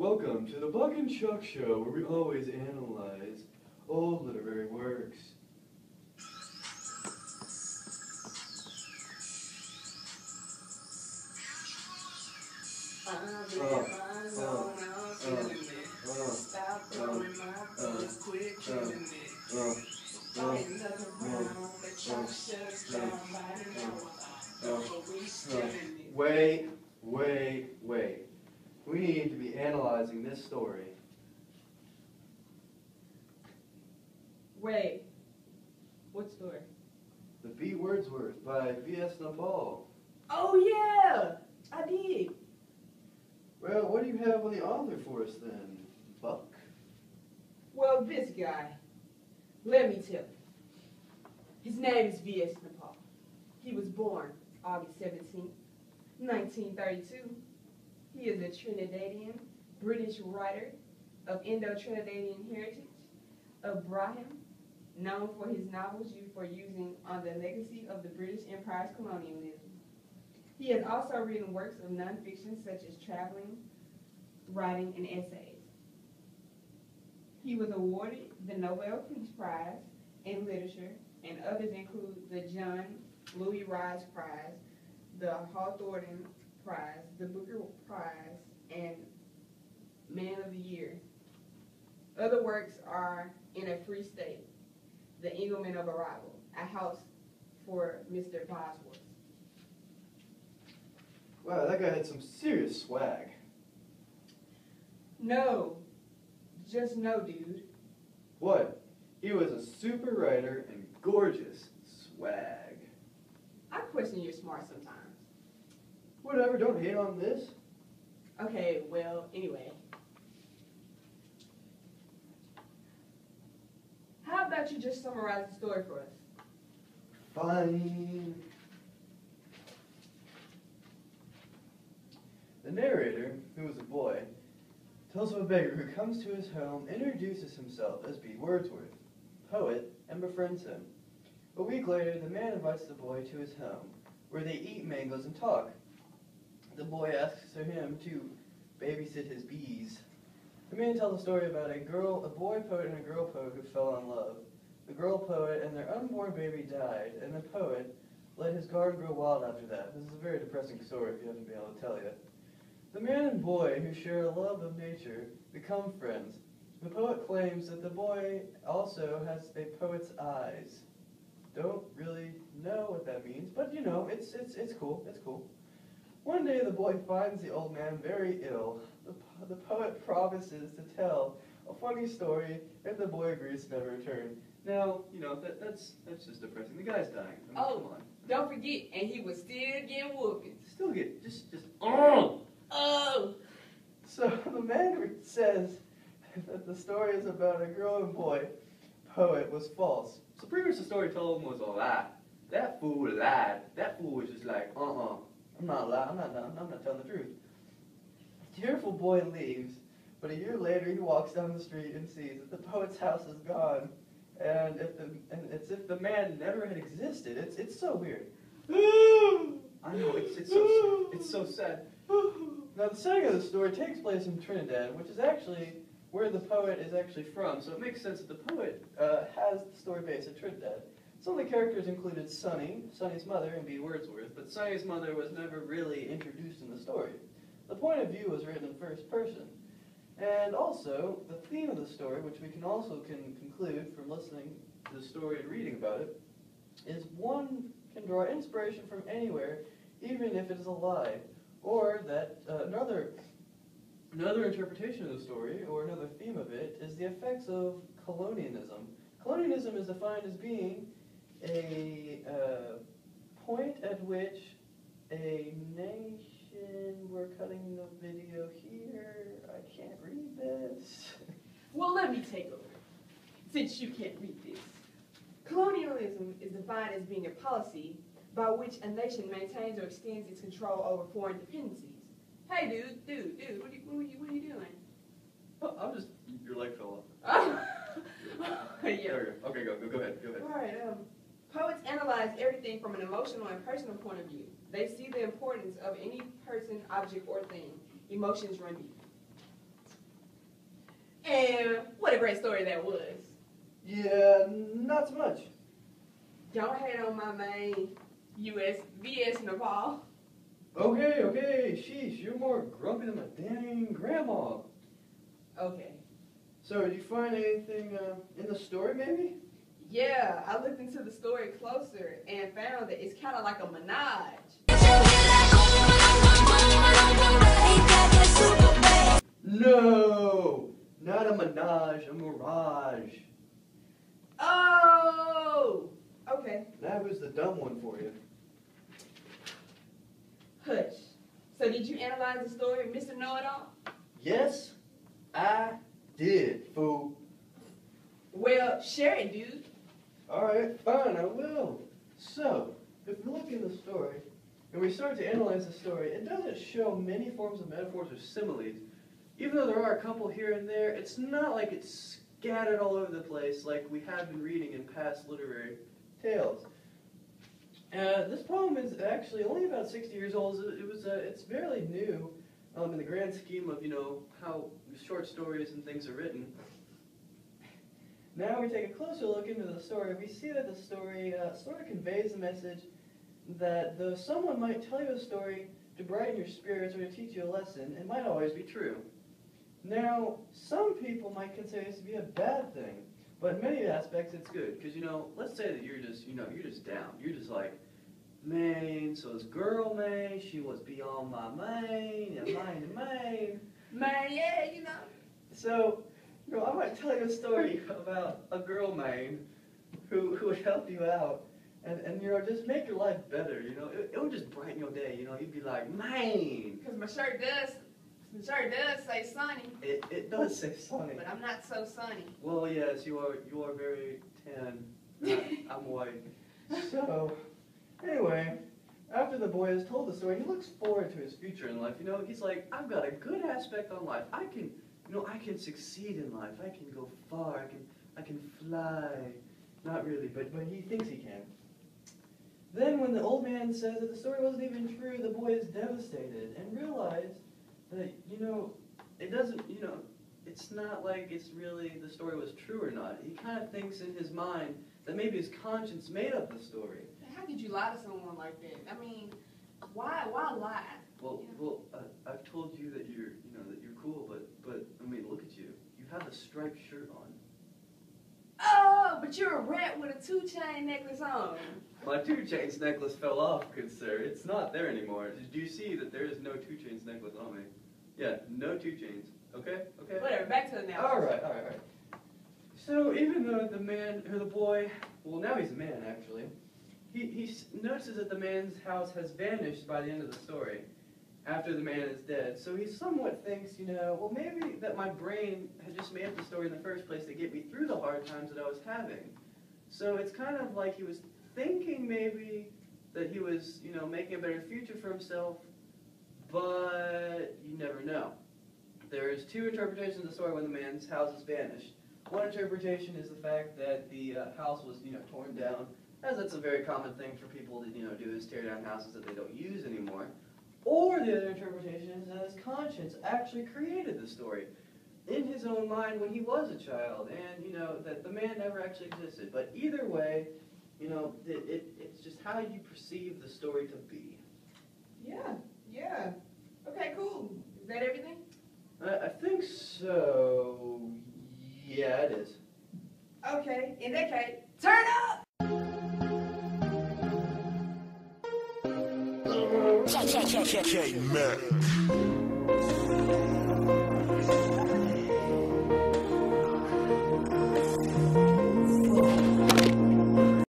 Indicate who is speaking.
Speaker 1: Welcome to the Buck and Chuck Show, where we always analyze old literary works. Wait. We need to be analyzing this story.
Speaker 2: Wait, what story?
Speaker 1: The B. Wordsworth by V.S. Naipaul.
Speaker 2: Oh yeah, I did.
Speaker 1: Well, what do you have on the author for us then, Buck?
Speaker 2: Well, this guy, let me tell you. His name is V.S. Naipaul. He was born August 17, 1932. He is a Trinidadian British writer of Indo-Trinidadian heritage, of Brahim, known for his novels for using on the legacy of the British Empire's colonialism. He has also written works of nonfiction such as traveling, writing, and essays. He was awarded the Nobel Peace Prize in Literature, and others include the John Louis Rice Prize, the Hawthorne Prize, the Booker Prize, and Man of the Year. Other works are In a Free State, The Engelman of Arrival, A House for Mr. Bosworth.
Speaker 1: Wow, that guy had some serious swag.
Speaker 2: No, just no, dude.
Speaker 1: What? He was a super writer and gorgeous swag.
Speaker 2: I question your smart sometimes.
Speaker 1: Whatever, don't hate on this.
Speaker 2: Okay, well, anyway. How about you just summarize the story for us?
Speaker 1: Fine. The narrator, who is a boy, tells of a beggar who comes to his home, introduces himself as B. Wordsworth, poet, and befriends him. A week later, the man invites the boy to his home, where they eat mangoes and talk. The boy asks for him to babysit his bees. The man tells a story about a boy poet and a girl poet who fell in love. The girl poet and their unborn baby died, and the poet let his garden grow wild after that. This is a very depressing story if you haven't been able to tell yet. The man and boy, who share a love of nature, become friends. The poet claims that the boy also has a poet's eyes. Don't really know what that means, but you know, it's cool, it's cool. One day the boy finds the old man very ill. The poet promises to tell a funny story if the boy agrees to never return. Now, you know, that's just depressing. The guy's dying. I mean, come on.
Speaker 2: Don't forget, and he was still getting whooping.
Speaker 1: Still get, just,
Speaker 2: Oh!
Speaker 1: So the man says that the story is about a girl and boy poet was false. So pretty much the story told him was a lie. That fool lied. That fool was just like, I'm not lying, I'm not telling the truth. The tearful boy leaves, but a year later he walks down the street and sees that the poet's house is gone, and it's if the man never had existed. It's so weird. I know, it's so sad. Now the setting of the story takes place in Trinidad, which is actually where the poet is actually from, so it makes sense that the poet has the story based in Trinidad. Some of the characters included Sonny's mother, and B. Wordsworth, but Sonny's mother was never really introduced in the story. The point of view was written in first person. And also, the theme of the story, which we can conclude from listening to the story and reading about it, is one can draw inspiration from anywhere, even if it is a lie. Or that another interpretation of the story, or another theme of it, is the effects of colonialism. Colonialism is defined as being a point at which a nation, we're cutting the video here, I can't read this.
Speaker 2: Well, let me take over, since you can't read this. Colonialism is defined as being a policy by which a nation maintains or extends its control over foreign dependencies. Hey, dude, what are you doing?
Speaker 1: Oh, I'm just, your leg fell off.
Speaker 2: Yeah.
Speaker 1: There we go. Okay, go ahead.
Speaker 2: All right, poets analyze everything from an emotional and personal point of view. They see the importance of any person, object, or thing. Emotions run deep. And what a great story that was.
Speaker 1: Yeah, not so much.
Speaker 2: Don't hate on my main VS Nepal.
Speaker 1: Okay, sheesh, you're more grumpy than my dang grandma.
Speaker 2: Okay.
Speaker 1: So, did you find anything in the story, maybe?
Speaker 2: Yeah, I looked into the story closer and found that it's kind of like a menage.
Speaker 1: No, not a menage, a mirage.
Speaker 2: Oh, okay.
Speaker 1: That was the dumb one for you.
Speaker 2: Hush. So did you analyze the story, Mr. Know-It-All?
Speaker 1: Yes, I did, fool.
Speaker 2: Well, share it, dude.
Speaker 1: Alright, fine, I will. So, if we look in the story, and we start to analyze the story, it doesn't show many forms of metaphors or similes. Even though there are a couple here and there, it's not like it's scattered all over the place like we have been reading in past literary tales. This poem is actually only about 60 years old. It's fairly new in the grand scheme of, how short stories and things are written. Now we take a closer look into the story. We see that the story sort of conveys the message that though someone might tell you a story to brighten your spirits or to teach you a lesson, it might always be true. Now, some people might consider this to be a bad thing, but in many aspects it's good. Because, let's say that you're just down. You're just like, man, so this girl, man, she was beyond my mind, and mine to mine.
Speaker 2: Man, yeah,
Speaker 1: So, I might tell you a story about a girl, man, who would help you out. And just make your life better, It would just brighten your day, You'd be like, man.
Speaker 2: Because my shirt does say sunny.
Speaker 1: It does say sunny.
Speaker 2: But I'm not so sunny.
Speaker 1: Well, yes, you are very tan. I'm white. So, anyway, after the boy has told the story, he looks forward to his future in life. He's like, I've got a good aspect on life. I can succeed in life. I can go far. I can fly. Not really, but he thinks he can. Then when the old man says that the story wasn't even true, the boy is devastated and realized that, it doesn't, it's not like it's really the story was true or not. He kind of thinks in his mind that maybe his conscience made up the story.
Speaker 2: How could you lie to someone like that? I mean, why lie?
Speaker 1: Well, I've told you that you're cool, but I mean, look at you. You have a striped shirt on.
Speaker 2: Oh, but you're a rat with a 2 chain necklace on.
Speaker 1: My 2 chains necklace fell off, good sir. It's not there anymore. Do you see that there is no 2 chains necklace on me? Yeah, no 2 chains. Okay?
Speaker 2: Whatever, back to the now.
Speaker 1: All right. So even though the boy, well, now he's a man, actually, he notices that the man's house has vanished by the end of the story, after the man is dead. So he somewhat thinks, well, maybe that my brain had just made up the story in the first place to get me through the hard times that I was having. So it's kind of like he was thinking maybe that he was, making a better future for himself, but you never know. There's 2 interpretations of the story when the man's house has vanished. One interpretation is the fact that the house was, torn down, as that's a very common thing for people to, do, is tear down houses that they don't use anymore. Or the other interpretation is that his conscience actually created the story in his own mind when he was a child, and, that the man never actually existed. But either way, it's just how you perceive the story to be.
Speaker 2: Yeah. Okay, cool. Is that everything?
Speaker 1: I think so. Yeah, it is.
Speaker 2: Okay, in that case, turn up!
Speaker 3: K-Mac.